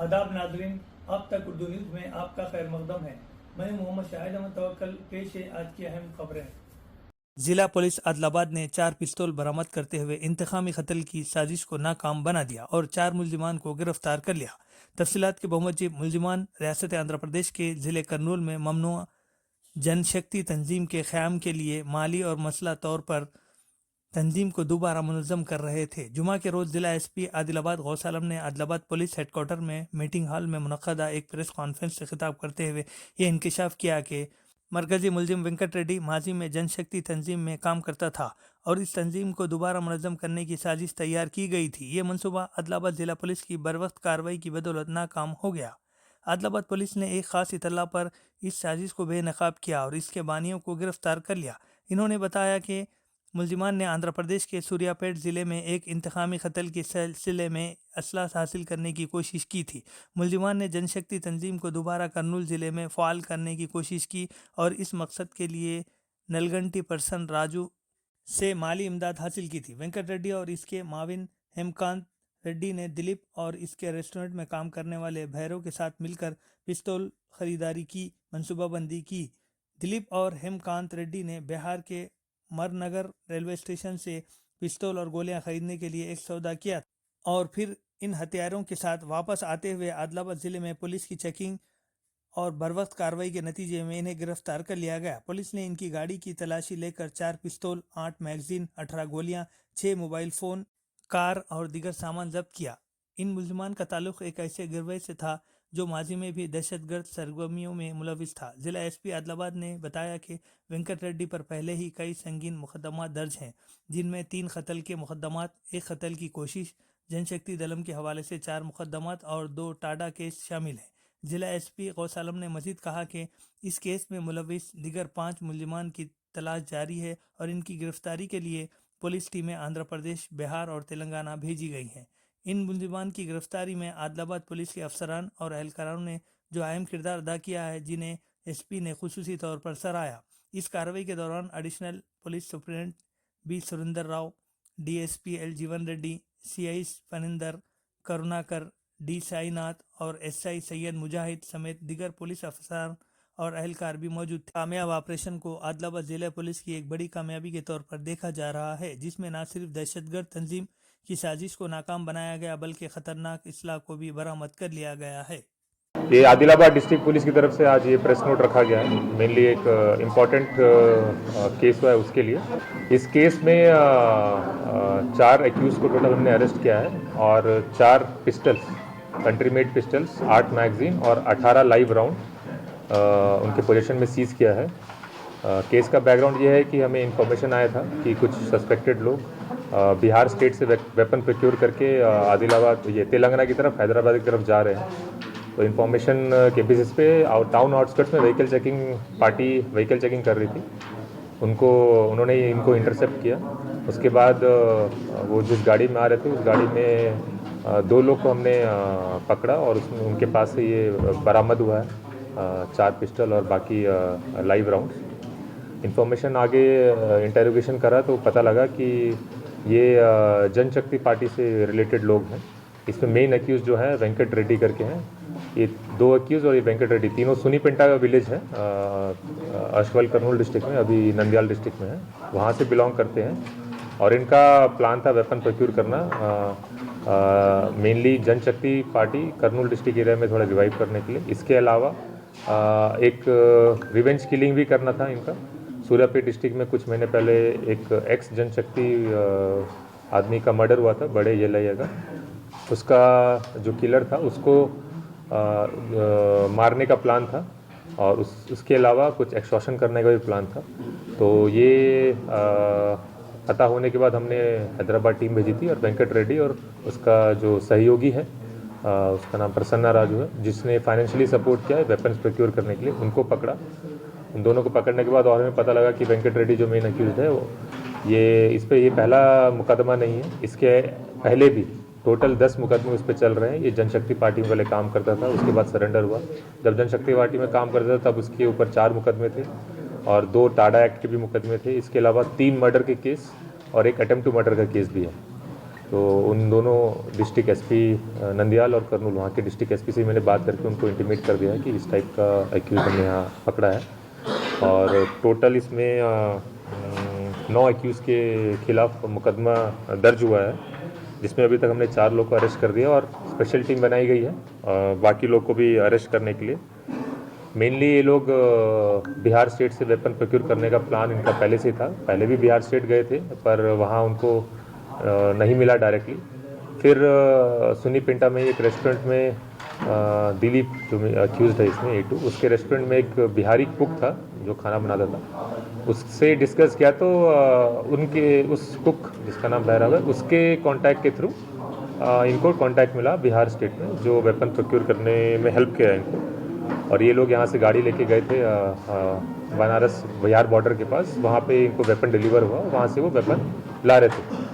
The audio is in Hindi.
आदाब नाज़रीन, अब तक उर्दू न्यूज़ में आपका खैर मकदम है। मैं मोहम्मद शाहिद अहमद तवक्कल। पेश है आज की अहम खबरें। जिला पुलिस आदिलाबाद ने 4 पिस्तौल बरामद करते हुए इंतकामी कत्ल की साजिश को नाकाम बना दिया और 4 मुल्जिमान को गिरफ्तार कर लिया। तफसीलात के बहुमजीब मुल्जिमान रियासत आंध्र प्रदेश के जिले कर्नूल में ममनुआ जनशक्ति तंजीम के क़याम के लिए माली और मसला तौर पर तंजीम को दोबारा मुनज़्ज़म कर रहे थे। जुमा के रोज़ जिला एसपी आदिलाबाद गौस आलम ने आदिलाबाद पुलिस हेडक्वार्टर में मीटिंग हॉल में मुनक़दा एक प्रेस कॉन्फ्रेंस से खिताब करते हुए ये इंकशाफ किया कि मरकजी मुलजिम वेंकट रेड्डी माजी में जनशक्ति तंजीम में काम करता था और इस तंजीम को दोबारा मुनज़्ज़म करने की साजिश तैयार की गई थी। ये मनसूबा आदिलाबाद जिला पुलिस की बरवक्त कार्रवाई की बदौलत नाकाम हो गया। आदिलाबाद पुलिस ने एक ख़ास इतला पर इस साजिश को बेनकाब किया और इसके बानियों को गिरफ्तार कर लिया। इन्होंने बताया कि मुल्जिमान ने आंध्र प्रदेश के सूर्यापेट ज़िले में एक इंतकामी कत्ल के सिलसिले में असला हासिल करने की कोशिश की थी। मुल्जिमान ने जनशक्ति तंजीम को दोबारा कर्नूल ज़िले में फ़ाल करने की कोशिश की और इस मकसद के लिए नलगंटी पर्सन राजू से माली इमदाद हासिल की थी। वेंकट रेड्डी और इसके माविन हेमकांत रेड्डी ने दिलीप और इसके रेस्टोरेंट में काम करने वाले भैरव के साथ मिलकर पिस्तौल खरीदारी की मनसूबाबंदी की। दिलीप और हेमकांत रेड्डी ने बिहार के मरनगर रेलवे स्टेशन से पिस्तौल और गोलियां खरीदने के लिए एक सौदा किया और फिर इन हथियारों के साथ वापस आते हुए आदिलाबाद ज़िले में पुलिस की चेकिंग और बरवक्त कार्रवाई के नतीजे में इन्हें गिरफ्तार कर लिया गया। पुलिस ने इनकी गाड़ी की तलाशी लेकर 4 पिस्तौल, 8 मैगजीन, 18 गोलियां, 6 मोबाइल फ़ोन, कार और दीगर सामान जब्त किया। इन मुल्जिमान का ताल्लुक एक ऐसे गिरवे से था जो माजी में भी दहशतगर्द सरगर्मियों में मुलविस था। जिला एसपी आदिलाबाद ने बताया कि वेंकट रेड्डी पर पहले ही कई संगीन मुकदमा दर्ज हैं, जिनमें 3 कत्ल के मुकदमात, 1 कत्ल की कोशिश, जनशक्ति दलम के हवाले से 4 मुकदमात और 2 टाडा केस शामिल हैं। जिला एसपी गौस आलम ने मजीद कहा कि इस केस में मुलविस दीगर 5 मुल्जिमान की तलाश जारी है और इनकी गिरफ्तारी के लिए पुलिस टीमें आंध्र प्रदेश, बिहार और तेलंगाना भेजी गई हैं। इन मुल्जिमान की गिरफ्तारी में आदिलाबाद पुलिस के अफसरान और एहलकारों ने जो अहम किरदार अदा किया है, जिन्हें एसपी ने खुसूसी तौर पर सराहा। इस कार्रवाई के दौरान additional police superintendent B Surendra Rao, DSP L Jeevan Reddy, CI Phanindar Karunakar, D Sainath और एसआई सैयद मुजाहिद समेत दीगर पुलिस अफसरान और एहलकार भी मौजूद थे। कामयाब ऑपरेशन को आदिलाबाद जिला पुलिस की एक बड़ी कामयाबी के तौर पर देखा जा रहा है, जिसमें न सिर्फ दहशतगर्द तंजीम की साजिश को नाकाम बनाया गया बल्कि खतरनाक इसलाह को भी बरामद कर लिया गया है। ये आदिलाबाद डिस्ट्रिक्ट पुलिस की तरफ से आज ये प्रेस नोट रखा गया है। मेनली एक इम्पॉर्टेंट केस हुआ है उसके लिए। इस केस में 4 एक्यूज को टोटल हमने अरेस्ट किया है और 4 pistols, country made pistols, 8 magazine और 18 लाइव राउंड उनके पोजीशन में सीज किया है। केस का बैकग्राउंड ये है कि हमें इन्फॉर्मेशन आया था कि कुछ सस्पेक्टेड लोग बिहार स्टेट से वेपन प्रोक्योर करके आदिलाबाद, ये तेलंगाना की तरफ, हैदराबाद की तरफ जा रहे हैं। तो इन्फॉर्मेशन के बेसिस पे टाउन आउटस्कर्ट्स में vehicle checking party vehicle checking कर रही थी, उन्होंने इनको इंटरसेप्ट किया। उसके बाद वो जिस गाड़ी में आ रहे थे उस गाड़ी में 2 लोग को हमने पकड़ा और उसमें उनके पास से ये बरामद हुआ है 4 पिस्टल और बाकी लाइव राउंड। इन्फॉर्मेशन आगे इंटेरोगेशन करा तो पता लगा कि ये जनशक्ति पार्टी से रिलेटेड लोग हैं। इसमें मेन एक्यूज जो है वेंकट रेड्डी करके हैं। ये 2 एक्यूज और ये वेंकट रेड्डी तीनों सुनीपेंटा का विलेज है, अशवल कर्नूल डिस्ट्रिक्ट में, अभी नंदयाल डिस्ट्रिक्ट में है, वहाँ से बिलोंग करते हैं। और इनका प्लान था वेपन प्रोक्योर करना, मेनली जनशक्ति पार्टी कर्नूल डिस्ट्रिक्ट एरिया में थोड़ा रिवाइव करने के लिए। इसके अलावा एक रिवेंज किलिंग भी करना था इनका। सूर्यापेट डिस्ट्रिक्ट में कुछ महीने पहले एक एक्स जनशक्ति आदमी का मर्डर हुआ था, बड़े येलैया का। उसका जो किलर था उसको मारने का प्लान था और उसके अलावा कुछ एक्सटॉर्शन करने का भी प्लान था। तो ये पता होने के बाद हमने हैदराबाद टीम भेजी थी और वेंकट रेड्डी और उसका जो सहयोगी है, उसका नाम प्रसन्ना राजू है, जिसने फाइनेंशियली सपोर्ट किया है वेपन्स प्रोक्योर करने के लिए, उनको पकड़ा। उन दोनों को पकड़ने के बाद और हमें पता लगा कि वेंकट रेड्डी जो मेन अक्यूज है वो इस पर ये पहला मुकदमा नहीं है, इसके पहले भी टोटल 10 मुकदमे उस पर चल रहे हैं। ये जनशक्ति पार्टी में पहले काम करता था, उसके बाद सरेंडर हुआ। जब जनशक्ति पार्टी में काम करता था तब उसके ऊपर 4 मुकदमे थे और 2 टाडा एक्ट के भी मुकदमे थे। इसके अलावा 3 मर्डर के केस और एक अटेम्प्ट टू मर्डर का केस भी है। तो उन दोनों डिस्ट्रिक्ट एसपी नंदयाल और कर्नूल वहाँ के डिस्ट्रिक्ट एसपी से मैंने बात करके उनको इंटीमेट कर दिया है कि इस टाइप का एक्यूज हमने यहाँ पकड़ा है और टोटल इसमें 9 एक्यूज़ के खिलाफ मुकदमा दर्ज हुआ है, जिसमें अभी तक हमने 4 लोग को अरेस्ट कर दिया और स्पेशल टीम बनाई गई है बाकी लोग को भी अरेस्ट करने के लिए। मेनली ये लोग बिहार स्टेट से वेपन प्रोक्योर करने का प्लान इनका पहले से था, पहले भी बिहार स्टेट गए थे पर वहाँ उनको नहीं मिला डायरेक्टली। फिर सुनी पिंटा में एक रेस्टोरेंट में दिलीप जो अक्यूज़ड है इसमें A2, उसके रेस्टोरेंट में एक बिहारी कुक था जो खाना बनाता था, उससे डिस्कस किया तो उनके उस कुक जिसका नाम बहराव है उसके कांटेक्ट के थ्रू इनको कांटेक्ट मिला बिहार स्टेट में जो वेपन प्रोक्योर करने में हेल्प किया इनको और ये लोग यहाँ से गाड़ी लेके गए थे बनारस बिहार बॉर्डर के पास, वहाँ पे इनको वेपन डिलीवर हुआ, वहाँ से वो वेपन ला रहे थे।